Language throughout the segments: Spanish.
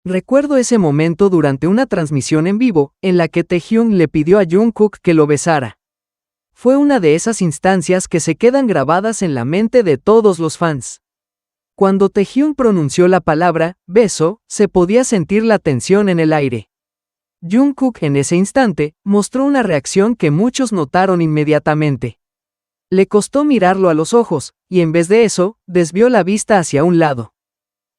Recuerdo ese momento durante una transmisión en vivo, en la que Taehyung le pidió a Jungkook que lo besara. Fue una de esas instancias que se quedan grabadas en la mente de todos los fans. Cuando Taehyung pronunció la palabra beso, se podía sentir la tensión en el aire. Jungkook en ese instante mostró una reacción que muchos notaron inmediatamente. Le costó mirarlo a los ojos, y en vez de eso, desvió la vista hacia un lado.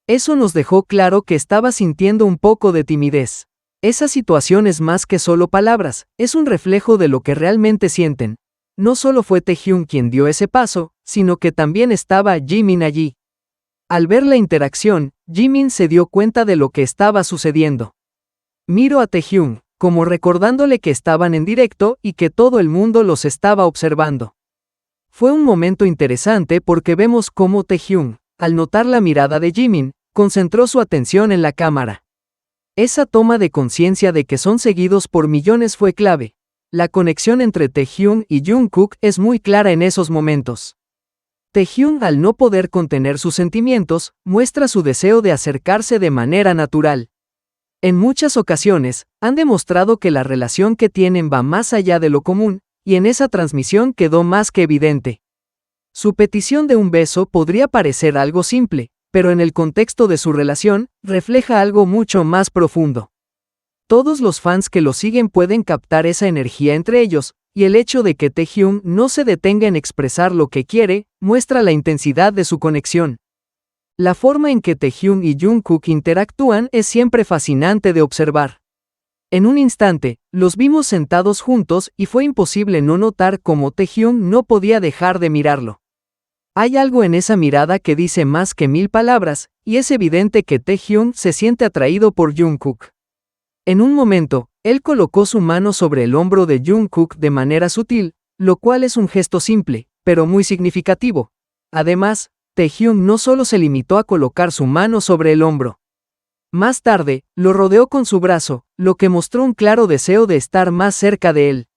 Eso nos dejó claro que estaba sintiendo un poco de timidez. Esa situación es más que solo palabras, es un reflejo de lo que realmente sienten. No solo fue Taehyung quien dio ese paso, sino que también estaba Jimin allí. Al ver la interacción, Jimin se dio cuenta de lo que estaba sucediendo. Miró a Taehyung, como recordándole que estaban en directo y que todo el mundo los estaba observando. Fue un momento interesante porque vemos cómo Taehyung, al notar la mirada de Jimin, concentró su atención en la cámara. Esa toma de conciencia de que son seguidos por millones fue clave. La conexión entre Taehyung y Jungkook es muy clara en esos momentos. Taehyung, al no poder contener sus sentimientos, muestra su deseo de acercarse de manera natural. En muchas ocasiones, han demostrado que la relación que tienen va más allá de lo común, y en esa transmisión quedó más que evidente. Su petición de un beso podría parecer algo simple, pero en el contexto de su relación, refleja algo mucho más profundo. Todos los fans que lo siguen pueden captar esa energía entre ellos, y el hecho de que Taehyung no se detenga en expresar lo que quiere, muestra la intensidad de su conexión. La forma en que Taehyung y Jungkook interactúan es siempre fascinante de observar. En un instante, los vimos sentados juntos y fue imposible no notar cómo Taehyung no podía dejar de mirarlo. Hay algo en esa mirada que dice más que 1000 palabras, y es evidente que Taehyung se siente atraído por Jungkook. En un momento, él colocó su mano sobre el hombro de Jungkook de manera sutil, lo cual es un gesto simple, pero muy significativo. Además, Taehyung no solo se limitó a colocar su mano sobre el hombro. Más tarde, lo rodeó con su brazo, lo que mostró un claro deseo de estar más cerca de él.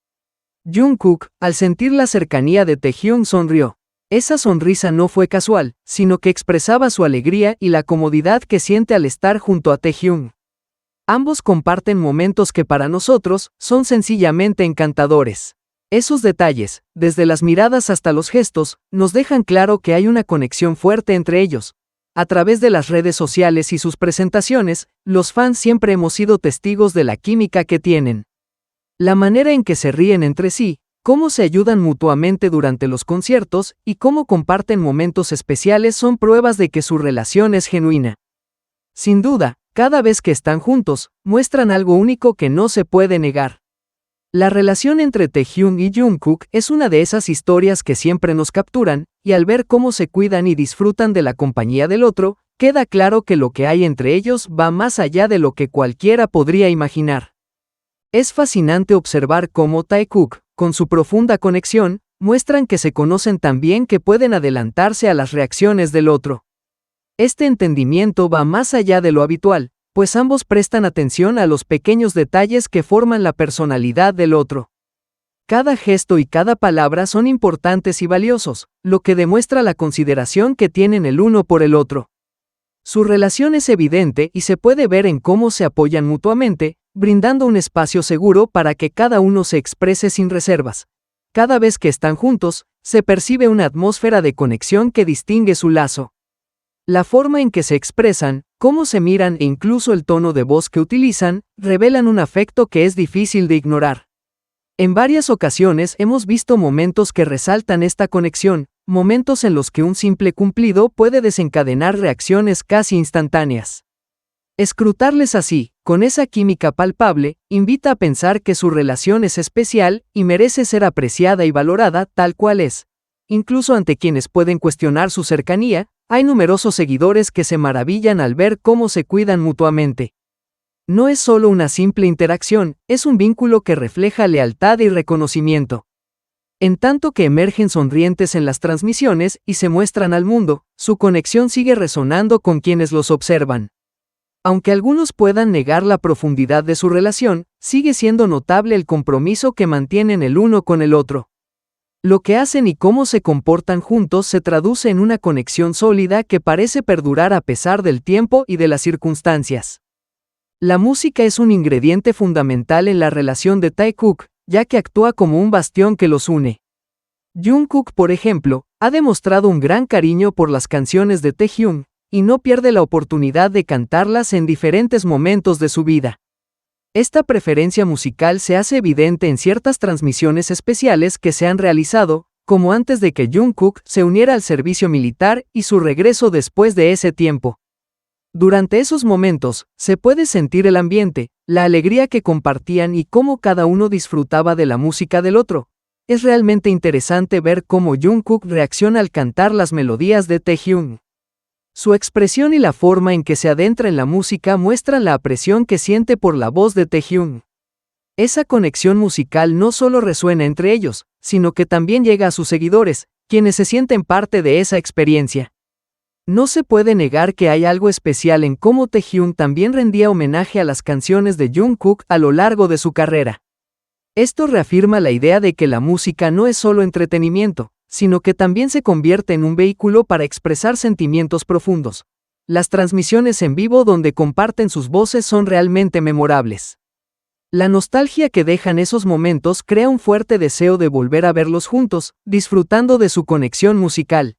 Jungkook, al sentir la cercanía de Taehyung, sonrió. Esa sonrisa no fue casual, sino que expresaba su alegría y la comodidad que siente al estar junto a Taehyung. Ambos comparten momentos que para nosotros son sencillamente encantadores. Esos detalles, desde las miradas hasta los gestos, nos dejan claro que hay una conexión fuerte entre ellos. A través de las redes sociales y sus presentaciones, los fans siempre hemos sido testigos de la química que tienen. La manera en que se ríen entre sí, cómo se ayudan mutuamente durante los conciertos y cómo comparten momentos especiales son pruebas de que su relación es genuina. Sin duda, cada vez que están juntos, muestran algo único que no se puede negar. La relación entre Taehyung y Jungkook es una de esas historias que siempre nos capturan, y al ver cómo se cuidan y disfrutan de la compañía del otro, queda claro que lo que hay entre ellos va más allá de lo que cualquiera podría imaginar. Es fascinante observar cómo Taekook, con su profunda conexión, muestran que se conocen tan bien que pueden adelantarse a las reacciones del otro. Este entendimiento va más allá de lo habitual, pues ambos prestan atención a los pequeños detalles que forman la personalidad del otro. Cada gesto y cada palabra son importantes y valiosos, lo que demuestra la consideración que tienen el uno por el otro. Su relación es evidente y se puede ver en cómo se apoyan mutuamente, brindando un espacio seguro para que cada uno se exprese sin reservas. Cada vez que están juntos, se percibe una atmósfera de conexión que distingue su lazo. La forma en que se expresan, cómo se miran e incluso el tono de voz que utilizan, revelan un afecto que es difícil de ignorar. En varias ocasiones hemos visto momentos que resaltan esta conexión, momentos en los que un simple cumplido puede desencadenar reacciones casi instantáneas. Escrutarles así, con esa química palpable, invita a pensar que su relación es especial y merece ser apreciada y valorada tal cual es. Incluso ante quienes pueden cuestionar su cercanía, hay numerosos seguidores que se maravillan al ver cómo se cuidan mutuamente. No es solo una simple interacción, es un vínculo que refleja lealtad y reconocimiento. En tanto que emergen sonrientes en las transmisiones y se muestran al mundo, su conexión sigue resonando con quienes los observan. Aunque algunos puedan negar la profundidad de su relación, sigue siendo notable el compromiso que mantienen el uno con el otro. Lo que hacen y cómo se comportan juntos se traduce en una conexión sólida que parece perdurar a pesar del tiempo y de las circunstancias. La música es un ingrediente fundamental en la relación de Tae-kook, ya que actúa como un bastión que los une. Jungkook, por ejemplo, ha demostrado un gran cariño por las canciones de Taehyung, y no pierde la oportunidad de cantarlas en diferentes momentos de su vida. Esta preferencia musical se hace evidente en ciertas transmisiones especiales que se han realizado, como antes de que Jungkook se uniera al servicio militar y su regreso después de ese tiempo. Durante esos momentos, se puede sentir el ambiente, la alegría que compartían y cómo cada uno disfrutaba de la música del otro. Es realmente interesante ver cómo Jungkook reacciona al cantar las melodías de Taehyung. Su expresión y la forma en que se adentra en la música muestran la apreciación que siente por la voz de Taehyung. Esa conexión musical no solo resuena entre ellos, sino que también llega a sus seguidores, quienes se sienten parte de esa experiencia. No se puede negar que hay algo especial en cómo Taehyung también rendía homenaje a las canciones de Jungkook a lo largo de su carrera. Esto reafirma la idea de que la música no es solo entretenimiento, sino que también se convierte en un vehículo para expresar sentimientos profundos. Las transmisiones en vivo donde comparten sus voces son realmente memorables. La nostalgia que dejan esos momentos crea un fuerte deseo de volver a verlos juntos, disfrutando de su conexión musical.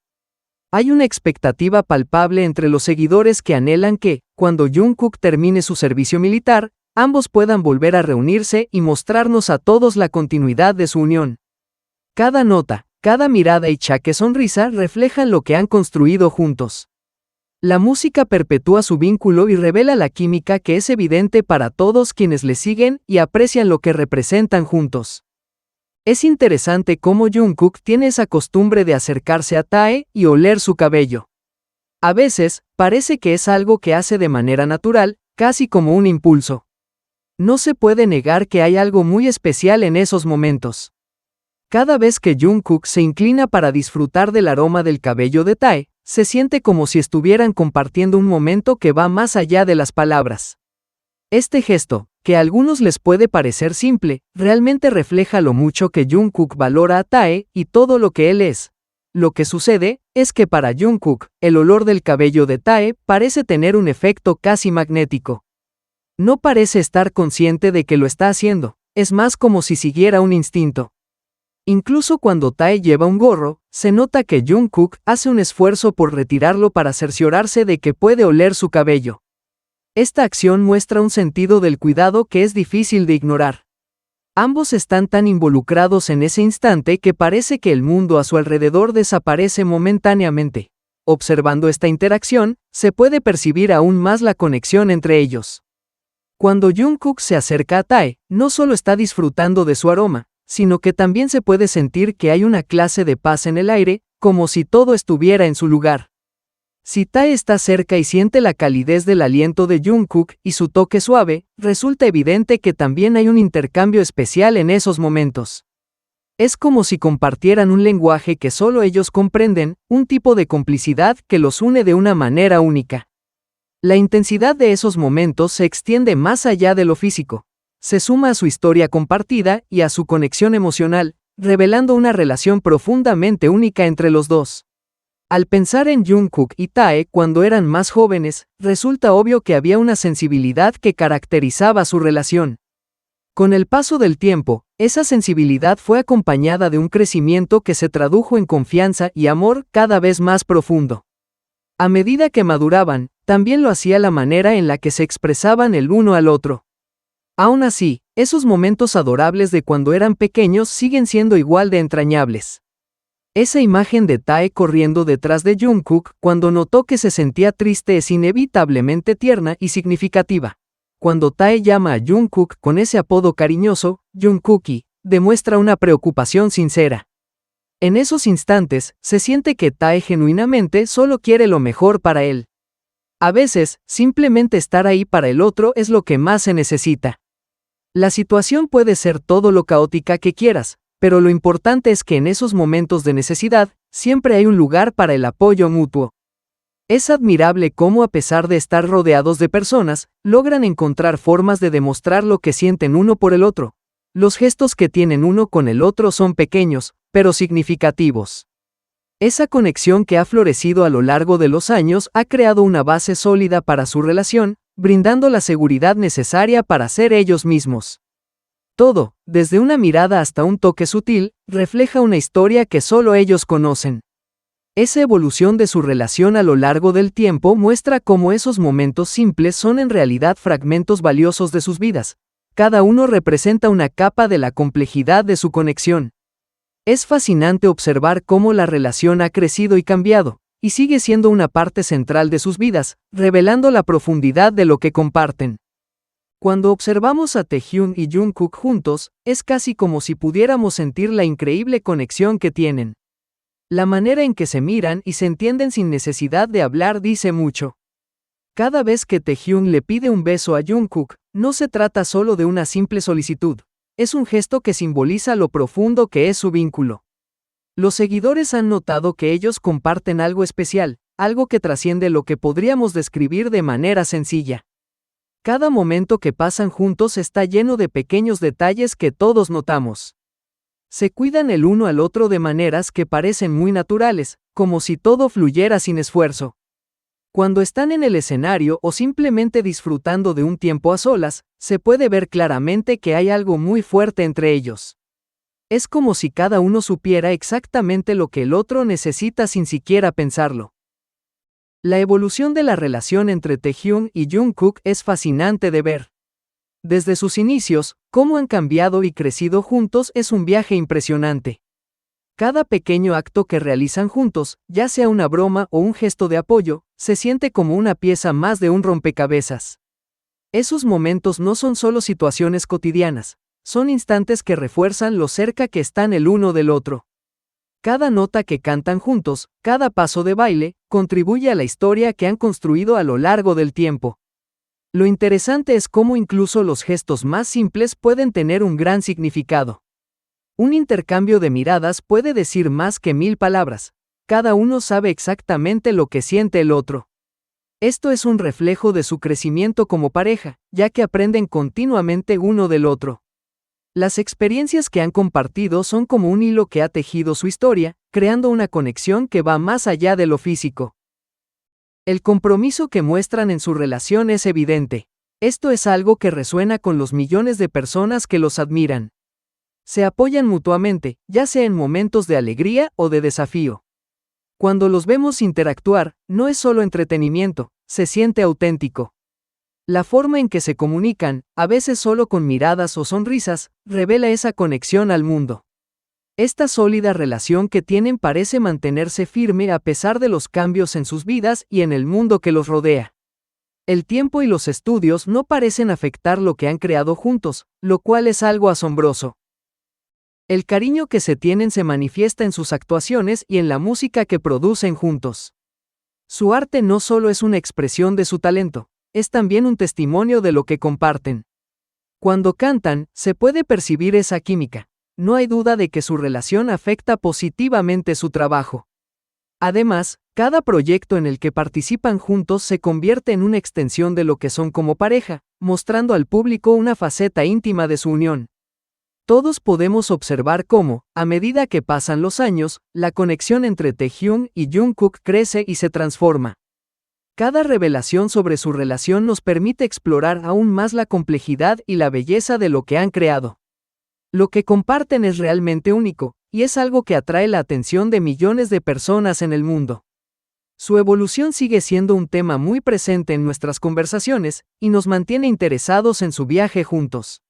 Hay una expectativa palpable entre los seguidores que anhelan que, cuando Jungkook termine su servicio militar, ambos puedan volver a reunirse y mostrarnos a todos la continuidad de su unión. Cada nota, cada mirada y chaque sonrisa reflejan lo que han construido juntos. La música perpetúa su vínculo y revela la química que es evidente para todos quienes le siguen y aprecian lo que representan juntos. Es interesante cómo Jungkook tiene esa costumbre de acercarse a Tae y oler su cabello. A veces, parece que es algo que hace de manera natural, casi como un impulso. No se puede negar que hay algo muy especial en esos momentos. Cada vez que Jungkook se inclina para disfrutar del aroma del cabello de Tae, se siente como si estuvieran compartiendo un momento que va más allá de las palabras. Este gesto, que a algunos les puede parecer simple, realmente refleja lo mucho que Jungkook valora a Tae y todo lo que él es. Lo que sucede es que para Jungkook, el olor del cabello de Tae parece tener un efecto casi magnético. No parece estar consciente de que lo está haciendo, es más como si siguiera un instinto. Incluso cuando Tae lleva un gorro, se nota que Jungkook hace un esfuerzo por retirarlo para cerciorarse de que puede oler su cabello. Esta acción muestra un sentido del cuidado que es difícil de ignorar. Ambos están tan involucrados en ese instante que parece que el mundo a su alrededor desaparece momentáneamente. Observando esta interacción, se puede percibir aún más la conexión entre ellos. Cuando Jungkook se acerca a Tae, no solo está disfrutando de su aroma, sino que también se puede sentir que hay una clase de paz en el aire, como si todo estuviera en su lugar. Si Tae está cerca y siente la calidez del aliento de Jungkook y su toque suave, resulta evidente que también hay un intercambio especial en esos momentos. Es como si compartieran un lenguaje que solo ellos comprenden, un tipo de complicidad que los une de una manera única. La intensidad de esos momentos se extiende más allá de lo físico. Se suma a su historia compartida y a su conexión emocional, revelando una relación profundamente única entre los dos. Al pensar en Jungkook y Tae cuando eran más jóvenes, resulta obvio que había una sensibilidad que caracterizaba su relación. Con el paso del tiempo, esa sensibilidad fue acompañada de un crecimiento que se tradujo en confianza y amor cada vez más profundo. A medida que maduraban, también lo hacía la manera en la que se expresaban el uno al otro. Aún así, esos momentos adorables de cuando eran pequeños siguen siendo igual de entrañables. Esa imagen de Tae corriendo detrás de Jungkook cuando notó que se sentía triste es inevitablemente tierna y significativa. Cuando Tae llama a Jungkook con ese apodo cariñoso, Jungkookie, demuestra una preocupación sincera. En esos instantes, se siente que Tae genuinamente solo quiere lo mejor para él. A veces, simplemente estar ahí para el otro es lo que más se necesita. La situación puede ser todo lo caótica que quieras, pero lo importante es que en esos momentos de necesidad, siempre hay un lugar para el apoyo mutuo. Es admirable cómo a pesar de estar rodeados de personas, logran encontrar formas de demostrar lo que sienten uno por el otro. Los gestos que tienen uno con el otro son pequeños, pero significativos. Esa conexión que ha florecido a lo largo de los años ha creado una base sólida para su relación, brindando la seguridad necesaria para ser ellos mismos. Todo, desde una mirada hasta un toque sutil, refleja una historia que solo ellos conocen. Esa evolución de su relación a lo largo del tiempo muestra cómo esos momentos simples son en realidad fragmentos valiosos de sus vidas. Cada uno representa una capa de la complejidad de su conexión. Es fascinante observar cómo la relación ha crecido y cambiado, y sigue siendo una parte central de sus vidas, revelando la profundidad de lo que comparten. Cuando observamos a Taehyung y Jungkook juntos, es casi como si pudiéramos sentir la increíble conexión que tienen. La manera en que se miran y se entienden sin necesidad de hablar dice mucho. Cada vez que Taehyung le pide un beso a Jungkook, no se trata solo de una simple solicitud, es un gesto que simboliza lo profundo que es su vínculo. Los seguidores han notado que ellos comparten algo especial, algo que trasciende lo que podríamos describir de manera sencilla. Cada momento que pasan juntos está lleno de pequeños detalles que todos notamos. Se cuidan el uno al otro de maneras que parecen muy naturales, como si todo fluyera sin esfuerzo. Cuando están en el escenario o simplemente disfrutando de un tiempo a solas, se puede ver claramente que hay algo muy fuerte entre ellos. Es como si cada uno supiera exactamente lo que el otro necesita sin siquiera pensarlo. La evolución de la relación entre Taehyung y Jungkook es fascinante de ver. Desde sus inicios, cómo han cambiado y crecido juntos es un viaje impresionante. Cada pequeño acto que realizan juntos, ya sea una broma o un gesto de apoyo, se siente como una pieza más de un rompecabezas. Esos momentos no son solo situaciones cotidianas, son instantes que refuerzan lo cerca que están el uno del otro. Cada nota que cantan juntos, cada paso de baile, contribuye a la historia que han construido a lo largo del tiempo. Lo interesante es cómo incluso los gestos más simples pueden tener un gran significado. Un intercambio de miradas puede decir más que 1000 palabras. Cada uno sabe exactamente lo que siente el otro. Esto es un reflejo de su crecimiento como pareja, ya que aprenden continuamente uno del otro. Las experiencias que han compartido son como un hilo que ha tejido su historia, creando una conexión que va más allá de lo físico. El compromiso que muestran en su relación es evidente. Esto es algo que resuena con los millones de personas que los admiran. Se apoyan mutuamente, ya sea en momentos de alegría o de desafío. Cuando los vemos interactuar, no es solo entretenimiento, se siente auténtico. La forma en que se comunican, a veces solo con miradas o sonrisas, revela esa conexión al mundo. Esta sólida relación que tienen parece mantenerse firme a pesar de los cambios en sus vidas y en el mundo que los rodea. El tiempo y los estudios no parecen afectar lo que han creado juntos, lo cual es algo asombroso. El cariño que se tienen se manifiesta en sus actuaciones y en la música que producen juntos. Su arte no solo es una expresión de su talento, es también un testimonio de lo que comparten. Cuando cantan, se puede percibir esa química. No hay duda de que su relación afecta positivamente su trabajo. Además, cada proyecto en el que participan juntos se convierte en una extensión de lo que son como pareja, mostrando al público una faceta íntima de su unión. Todos podemos observar cómo, a medida que pasan los años, la conexión entre Taehyung y Jungkook crece y se transforma. Cada revelación sobre su relación nos permite explorar aún más la complejidad y la belleza de lo que han creado. Lo que comparten es realmente único, y es algo que atrae la atención de millones de personas en el mundo. Su evolución sigue siendo un tema muy presente en nuestras conversaciones, y nos mantiene interesados en su viaje juntos.